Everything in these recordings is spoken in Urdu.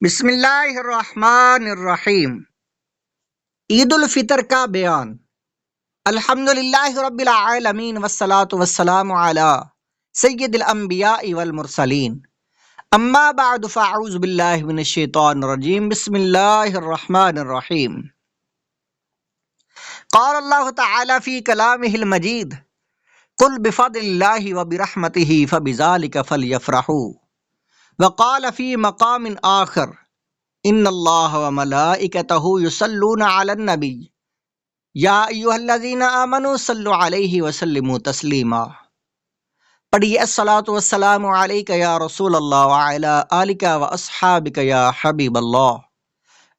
بسم اللہ الرحمن الرحیم۔ عید الفطر کا بیان۔ الحمد للہ رب العالمین والصلاة والسلام علی سید الانبیاء والمرسلین، اما بعد فاعوذ باللہ من الشیطان الرجیم، بسم اللہ الرحمن الرحیم۔ قال اللہ تعالی فی کلامہ المجید، قل بفضل اللہ وبرحمتہ فبذلک فلیفرحوا۔ وقال فی مقام آخر، ان اللہ وملائکتہ یصلون علی النبی یا ایھا الذین آمنوا صلوا علیہ وسلموا تسلیما۔ پڑھیے الصلاۃ والسلام علیک یا رسول اللہ وعلی آلک واصحابک یا حبیب اللہ۔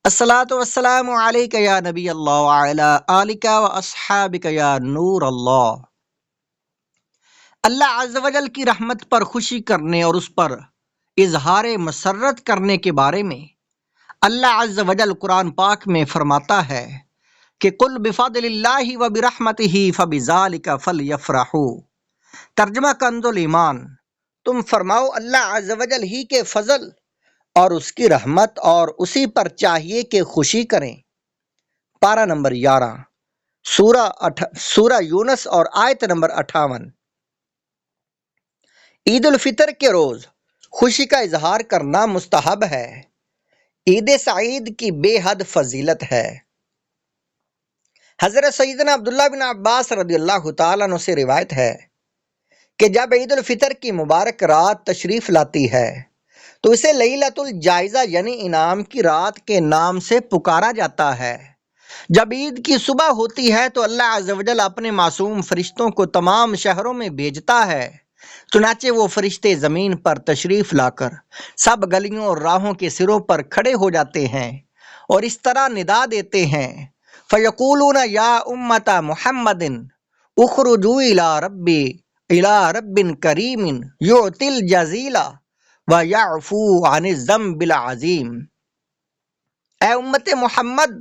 الصلاۃ والسلام علیک یا نبی اللہ وعلی آلک واصحابک یا نور اللہ۔ اللہ عز و جل کی رحمت پر خوشی کرنے اور اس پر اظہار مسرت کرنے کے بارے میں اللہ عز و جل قرآن پاک میں فرماتا ہے کہ قل بفضل اللہ وبرحمتہ فبذلک فلیفرحوا۔ ترجمہ کنز الایمان، تم فرماؤ اللہ عز و جل ہی کے فضل اور اس کی رحمت اور اسی پر چاہیے کہ خوشی کریں۔ پارہ نمبر 11، سورہ یونس اور آیت نمبر 58۔ عید الفطر کے روز خوشی کا اظہار کرنا مستحب ہے۔ عید سعید کی بے حد فضیلت ہے۔ حضرت سیدنا عبداللہ بن عباس رضی اللہ تعالیٰ عنہ سے روایت ہے کہ جب عید الفطر کی مبارک رات تشریف لاتی ہے تو اسے لیلۃ الجائزہ یعنی انعام کی رات کے نام سے پکارا جاتا ہے۔ جب عید کی صبح ہوتی ہے تو اللہ عز و جل اپنے معصوم فرشتوں کو تمام شہروں میں بھیجتا ہے، چنانچہ وہ فرشتے زمین پر تشریف لا کر سب گلیوں اور راہوں کے سروں پر کھڑے ہو جاتے ہیں اور اس طرح ندا دیتے ہیں، فیقولون یا امت محمد اخرجوا الی رب کریم یعطی الجزیل ویعفو عن الذنب العظیم۔ اے امت محمد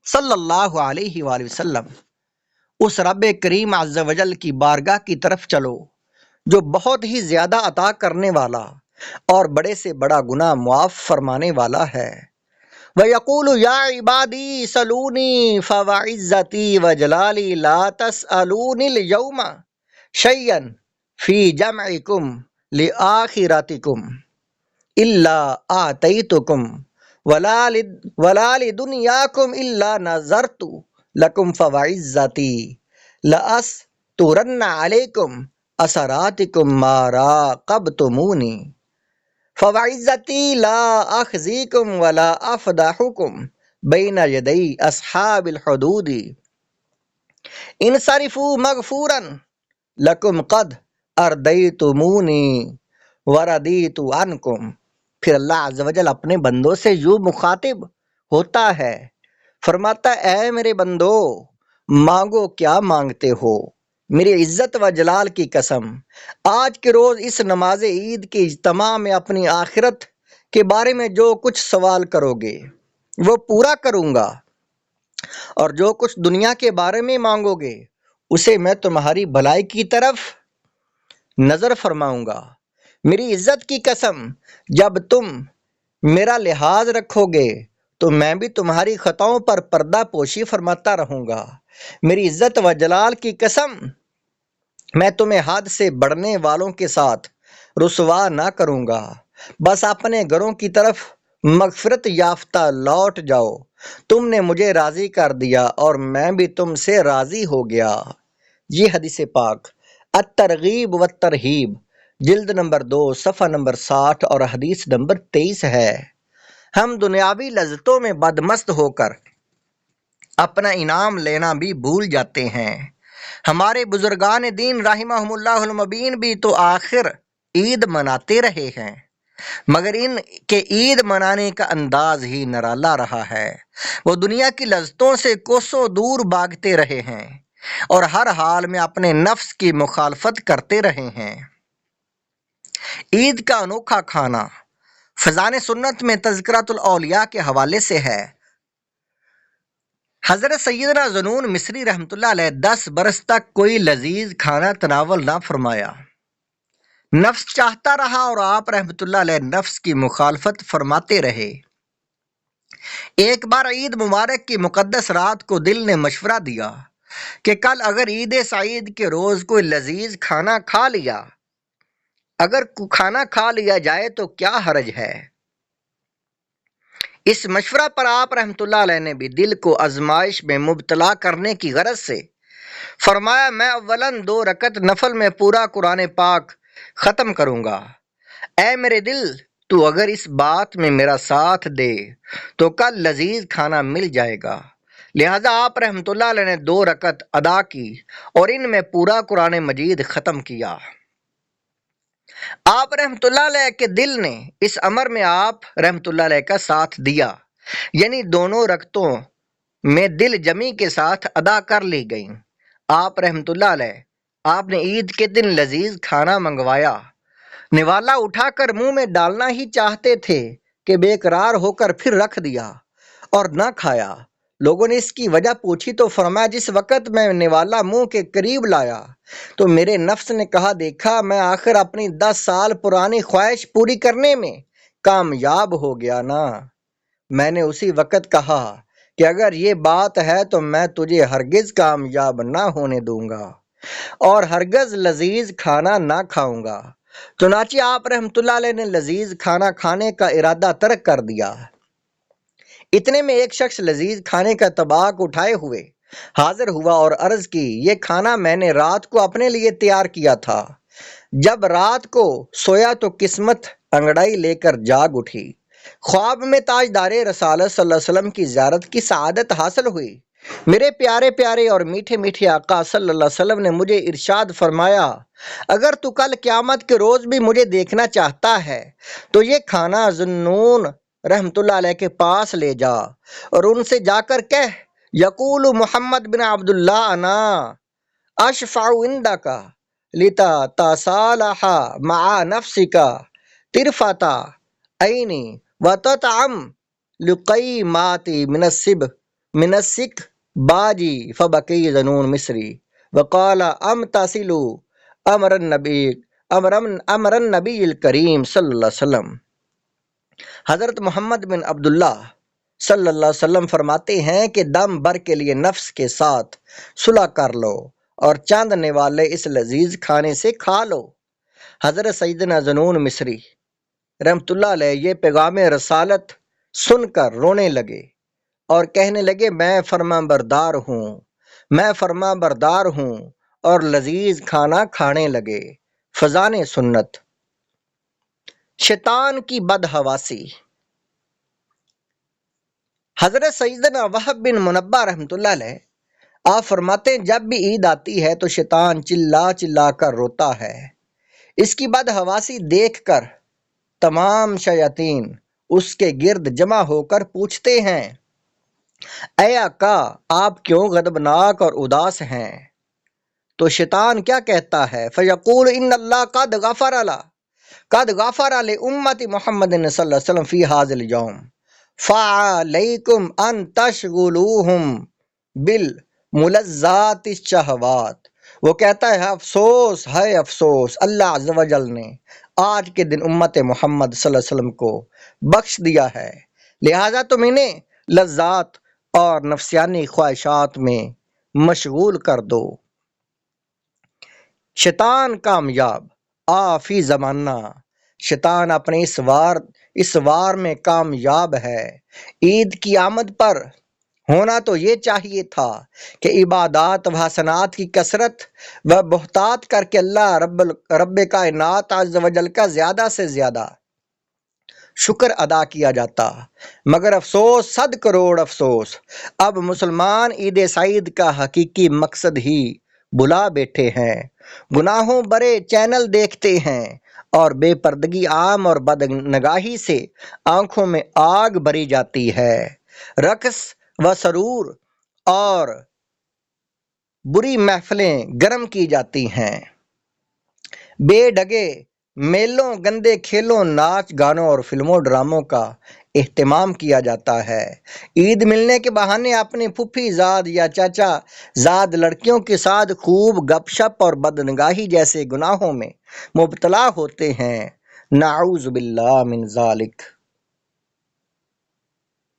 صلی اللہ علیہ وآلہ وسلم، اس رب کریم عز و جل کی بارگاہ کی طرف چلو جو بہت ہی زیادہ عطا کرنے والا اور بڑے سے بڑا گناہ معاف فرمانے والا ہے۔ وَيَقُولُ يَا عِبَادِي سَلُونِي فَوَعِزَّتِي وَجَلَالِي لَا تَسْأَلُونِ الْيَوْمَ شَيْئًا فِي جَمْعِكُمْ لِآخِرَتِكُمْ إِلَّا آتَيْتُكُمْ وَلَا لِدُنْيَاكُمْ إِلَّا نَذَرْتُ لَكُمْ فَوَعِزَّتِي لَأَسْتُرَنَّ عَلَيْكُمْ اثراتکم ما راقبتمونی فوعزتی لا اخزیکم ولا افضحکم بین یدی اصحاب الحدود انصرفوا مغفورا لکم قد اردیتمونی وردیت عنکم۔ پھر اللہ عز و جل اپنے بندوں سے یوں مخاطب ہوتا ہے، فرماتا اے میرے بندو، مانگو کیا مانگتے ہو، میری عزت و جلال کی قسم، آج کے روز اس نماز عید کے اجتماع میں اپنی آخرت کے بارے میں جو کچھ سوال کرو گے وہ پورا کروں گا، اور جو کچھ دنیا کے بارے میں مانگو گے اسے میں تمہاری بھلائی کی طرف نظر فرماؤں گا۔ میری عزت کی قسم، جب تم میرا لحاظ رکھو گے تو میں بھی تمہاری خطاؤں پر پردہ پوشی فرماتا رہوں گا۔ میری عزت و جلال کی قسم، میں تمہیں حد سے بڑھنے والوں کے ساتھ رسوا نہ کروں گا۔ بس اپنے گھروں کی طرف مغفرت یافتہ لوٹ جاؤ، تم نے مجھے راضی کر دیا اور میں بھی تم سے راضی ہو گیا۔ یہ حدیث پاک الترغیب والترہیب جلد نمبر 2 صفحہ نمبر 60 اور حدیث نمبر 23 ہے۔ ہم دنیاوی لذتوں میں بدمست ہو کر اپنا انعام لینا بھی بھول جاتے ہیں۔ ہمارے بزرگان دین رحمہم اللہ المبین بھی تو آخر عید مناتے رہے ہیں، مگر ان کے عید منانے کا انداز ہی نرالا رہا ہے۔ وہ دنیا کی لذتوں سے کوسوں دور بھاگتے رہے ہیں اور ہر حال میں اپنے نفس کی مخالفت کرتے رہے ہیں۔ عید کا انوکھا کھانا فضان سنت میں تذکرۃ الاولیاء کے حوالے سے ہے۔ حضرت سیدنا ذنون مصری رحمۃ اللہ علیہ 10 برس تک کوئی لذیذ کھانا تناول نہ فرمایا۔ نفس چاہتا رہا اور آپ رحمۃ اللہ علیہ نفس کی مخالفت فرماتے رہے۔ ایک بار عید مبارک کی مقدس رات کو دل نے مشورہ دیا کہ کل اگر عید سعید کے روز کوئی لذیذ کھانا کھا لیا جائے تو کیا حرج ہے۔ اس مشورہ پر آپ رحمۃ اللہ علیہ نے بھی دل کو آزمائش میں مبتلا کرنے کی غرض سے فرمایا، میں اولاً 2 رکعت نفل میں پورا قرآن پاک ختم کروں گا۔ اے میرے دل، تو اگر اس بات میں میرا ساتھ دے تو کل لذیذ کھانا مل جائے گا۔ لہذا آپ رحمۃ اللہ علیہ نے 2 رکعت ادا کی اور ان میں پورا قرآن مجید ختم کیا۔ آپ رحمۃ اللہ علیہ کے دل نے اس امر میں آپ رحمۃ اللہ علیہ کا ساتھ دیا، یعنی دونوں رکعتوں میں دل جمی کے ساتھ ادا کر لی گئیں۔ آپ رحمۃ اللہ علیہ آپ نے عید کے دن لذیذ کھانا منگوایا، نوالا اٹھا کر منہ میں ڈالنا ہی چاہتے تھے کہ بے قرار ہو کر پھر رکھ دیا اور نہ کھایا۔ لوگوں نے اس کی وجہ پوچھی تو فرمایا، جس وقت میں نوالا منہ کے قریب لایا تو میرے نفس نے کہا، دیکھا میں آخر اپنی 10 سال پرانی خواہش پوری کرنے میں کامیاب ہو گیا نا۔ میں نے اسی وقت کہا کہ اگر یہ بات ہے تو میں تجھے ہرگز کامیاب نہ ہونے دوں گا اور ہرگز لذیذ کھانا نہ کھاؤں گا۔ چنانچہ آپ رحمۃ اللہ علیہ نے لذیذ کھانا کھانے کا ارادہ ترک کر دیا۔ اتنے میں ایک شخص لذیذ کھانے کا طبق اٹھائے ہوئے حاضر ہوا اور عرض کی، یہ کھانا میں نے رات کو اپنے لیے تیار کیا تھا۔ جب رات کو سویا تو قسمت انگڑائی لے کر جاگ اٹھی۔ خواب میں تاجدار رسالت صلی اللہ علیہ وسلم کی زیارت کی سعادت حاصل ہوئی۔ میرے پیارے پیارے اور میٹھے میٹھے آقا صلی اللہ علیہ وسلم نے مجھے ارشاد فرمایا، اگر تو کل قیامت کے روز بھی مجھے دیکھنا چاہتا ہے تو یہ کھانا ذوالنون رحمۃ اللہ علیہ کے پاس لے جا اور ان سے جا کر کہہ، یقول محمد بن عبداللہ انا اشفع عندک لتا تصالح مع نفسک طرفۃ عینی وتطعم لقیمات من السک باجی فبکی ذنون مصری وقال امتصل امر النبی الکریم صلی اللہ علیہ وسلم۔ حضرت محمد بن عبداللہ صلی اللہ علیہ وسلم فرماتے ہیں کہ دم بھر کے لیے نفس کے ساتھ صلح کر لو اور چاند نوالے اس لذیذ کھانے سے کھا لو۔ حضرت سیدنا ذنون مصری رحمۃ اللہ علیہ یہ پیغام رسالت سن کر رونے لگے اور کہنے لگے، میں فرما بردار ہوں اور لذیذ کھانا کھانے لگے۔ فضان سنت۔ شیطان کی بدحواسی۔ حضرت سیدنا وہب بن منبہ رحمۃ اللہ علیہ آپ فرماتے ہیں، جب بھی عید آتی ہے تو شیطان چلا چلا کر روتا ہے۔ اس کی بدحواسی دیکھ کر تمام شیاطین اس کے گرد جمع ہو کر پوچھتے ہیں، اے آقا آپ کیوں غضبناک اور اداس ہیں؟ تو شیطان کیا کہتا ہے، فیقول ان اللہ قد غفر لامت محمد صلی اللہ علیہ وسلم فی ھذا الیوم فعلیکم ان تشغلوہم بالملذات الشہوات۔ وہ کہتا ہے، افسوس ہے افسوس، اللہ عز و جل نے آج کے دن امت محمد صلی اللہ علیہ وسلم کو بخش دیا ہے، لہذا تم انہیں لذات اور نفسیانی خواہشات میں مشغول کر دو۔ شیطان کامیاب فی زمانہ۔ شیطان اپنے اس وار میں کامیاب ہے۔ عید کی آمد پر ہونا تو یہ چاہیے تھا کہ عبادات و حسنات کی کثرت و بہتات کر کے اللہ رب کائنات عز و جل کا زیادہ سے زیادہ شکر ادا کیا جاتا، مگر افسوس 100 کروڑ افسوس، اب مسلمان عید سعید کا حقیقی مقصد ہی بلا بیٹھے ہیں۔ گناہوں برے چینل دیکھتے ہیں اور بے پردگی عام اور بدنگاہی سے آنکھوں میں آگ بھری جاتی ہے۔ رقص و سرور اور بری محفلیں گرم کی جاتی ہیں۔ بے ڈگے میلوں، گندے کھیلوں، ناچ گانوں اور فلموں ڈراموں کا اہتمام کیا جاتا ہے۔ عید ملنے کے بہانے اپنی پھوپھی زاد یا چاچا زاد لڑکیوں کے ساتھ خوب گپ شپ اور بدنگاہی جیسے گناہوں میں مبتلا ہوتے ہیں، نعوذ باللہ من ذالک۔